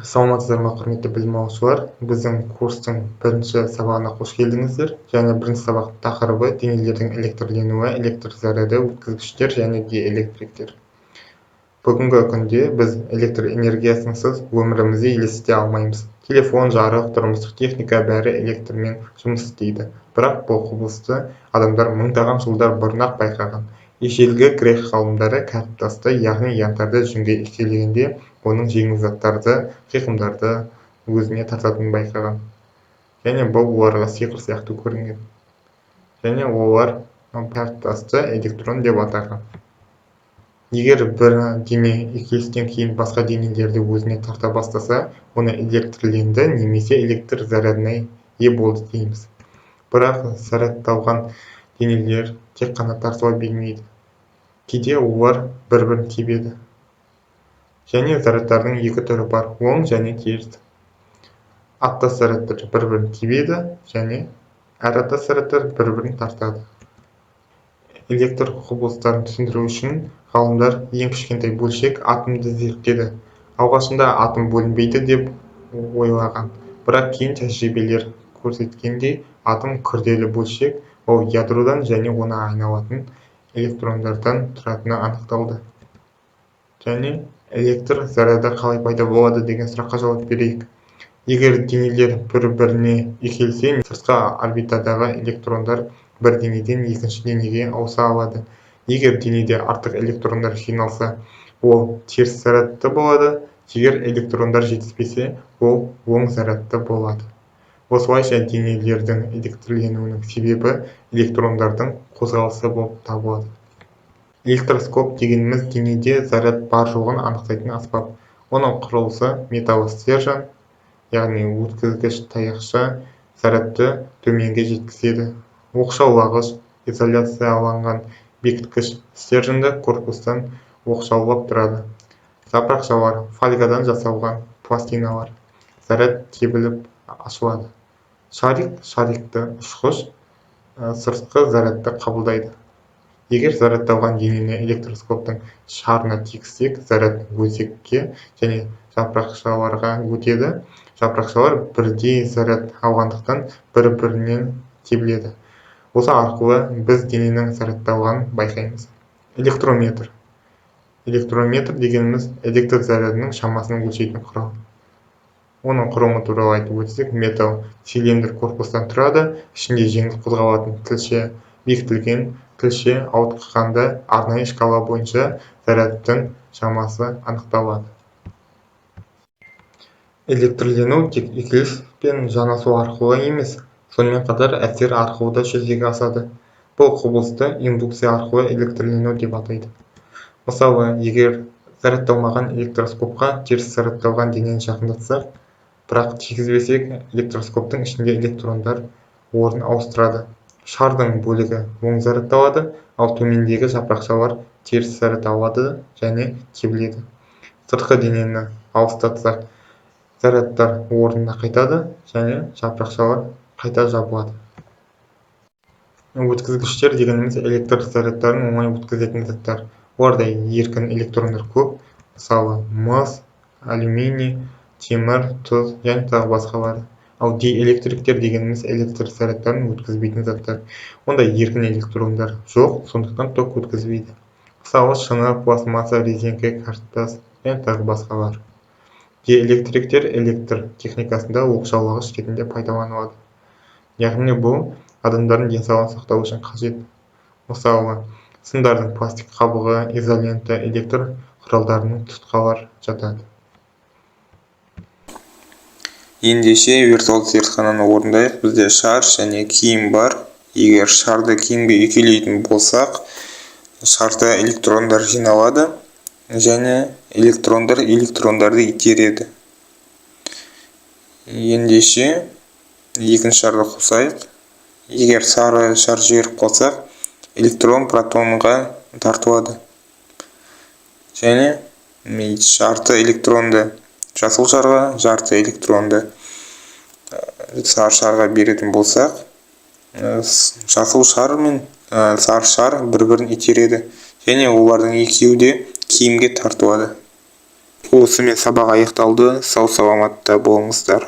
Саламатсыздар ма, құрметті білім алушылар? Біздің курстың бірінші сабағына қош келдіңіздер. Және бірінші сабақ тақырыбы денелердің электрленуі, электр заряды, өткізгіштер және диэлектриктер. Бүгінгі күнде біз электр энергиясынсыз өмірімізді елестете алмаймыз. Телефон, жарық, тұрмыстық техника бәрі электрмен жұмыс істейді. Бірақ бұл құбылысты адамдар мыңдаған жылдар бұрын-ақ байқаған. Ежелгі грек ғалымдары кәріптасты, яғни янтарды жүнге итергенде оның жеңіл заттарды, қиқымдарды өзіне тартатынын байқаған. Және бұл оларға сиқыр сияқты көрінген. Және олар кәріптасты электрон деп атаған. Егер бір дене үйкелістен кейін басқа денелерді өзіне тарта бастаса, оны электрленді немесе электр зарядына ие болды дейміз. Бірақ зарядталған денелер тек қана тартыла бермейді. Кейде олар бір-бірін тебеді. Және зарядтардың екі түрі бар, оң және теріс. Аттас зарядтар бір-бірін тебеді және әраттас зарядтар бір-бірін тартады. Электр құбылыстарын түсіндіру үшін ғалымдар ең кішкентай бөлшек атомды зерттеді. Алғашында атом бөлінбейді деп ойлаған, бірақ кейін тәжірибелер көрсеткендей, атом күрделі бөлшек, ол ядродан және оны айналатын электрондардан тұратыны анықталды. Және электр заряды қалай пайда болады деген сұраққа жауап берейік. Егер денелер бір-біріне үйкелсе, сыртқы орбитадағы электрондар бір денеден екінші денеге ауыса алады. Егер денеде артық электрондар жиналса, ол теріс зарядты болады. Егер электрондар жетіспесе, ол оң зарядты болады. Осылайша денелердің электрленуінің себебі электрондардың қозғалысы болып табылады. Электроскоп дегеніміз денеде заряд бар жоғын анықтайтын аспап. Оның құрылысы металл стержень, яғни өткізгіш таяқша зарядты төменге жеткізеді. Оқшаулағыш изоляцияланған бекіткіш стерженьді корпустан оқшаулап тұрады. Жапырақшалар фольгадан жасалған пластиналар. Заряд тебіліп ашылады. Шарикті ұшқыш сыртқы зарядты қабылдайды. Егер зарядталған денені электроскоптың шарына тигізсек, заряд өзекке және жапырақшаларға өтеді. Жапырақшалар бірдей заряд алғандықтан бір-бірінен тебіледі. Осы арқылы біз дененің зарядталғанын байқаймыз. Электрометр. Электрометр дегеніміз электр зарядының шамасын өлшейтін құрал. Оның құрылымы туралы айтып өтсек, металл цилиндр корпустан тұрады, ішінде жеңіл қозғалатын тілше, бекітілген тілше ауытқығанда арнайы шкала бойынша зарядтың шамасы анықталады. Электрлену тек үйкеліс пен жанасу арқылы емес, сонымен қатар әсер арқылы да жүзеге асады. Бұл құбылысты индукция арқылы электрлену деп атайды. Мысалы, егер зарядталмаған электроскопқа теріс зарядталған денені жақындатсақ, бірақ тигізбесек, электроскоптың ішінде электрондар орын ауыстырады. Шардың бөлігі оң зарядталады, ал төмендегі жапырақшалар теріс заряд алады және тебіледі. Сыртқы денені алыстатсақ, зарядтар орнына қайтады және жапырақшалар қайта жабылады. Өткізгіштер дегеніміз электр зарядтарын оңай өткізетін заттар. Оларда еркін электрондар көп, мысалы мыс, алюминий, темір, тұз және тағы басқалары. Ал диэлектриктер дегеніміз электр зарядтарын өткізбейтін заттар. Онда еркін электрондар жоқ, сондықтан ток өткізбейді. Мысалы шыны, пластмасса, резеңке, картас және тағы басқалар. Диэлектриктер электр техникасында оқшаулағыш ретінде пайдаланылады. Яғни бұл адамдардың денсаулығын сақтау үшін қажет. Мысалы, сымдардың пластик қабығы, изолента, электр құралдарының тұтқалар жатады. Ендеше виртуалды зертхананы орындайық. Бізде шар және киім бар. Егер шарды киімге үйкелейтін болсақ, шарда электрондар жиналады және электрондарды итереді. Ендеше екінші шарды қосайық. Егер сары шар жіберіп қалсақ, электрон протонға тартылады. Және жарты электронды жасыл шарға, жарты электронды сары шарға беретін болсақ, жасыл шар мен сары шар бір-бірін итереді және олардың екеуі де киімге тартылады. Осымен сабақ аяқталды. Сау саламатта болыңыздар.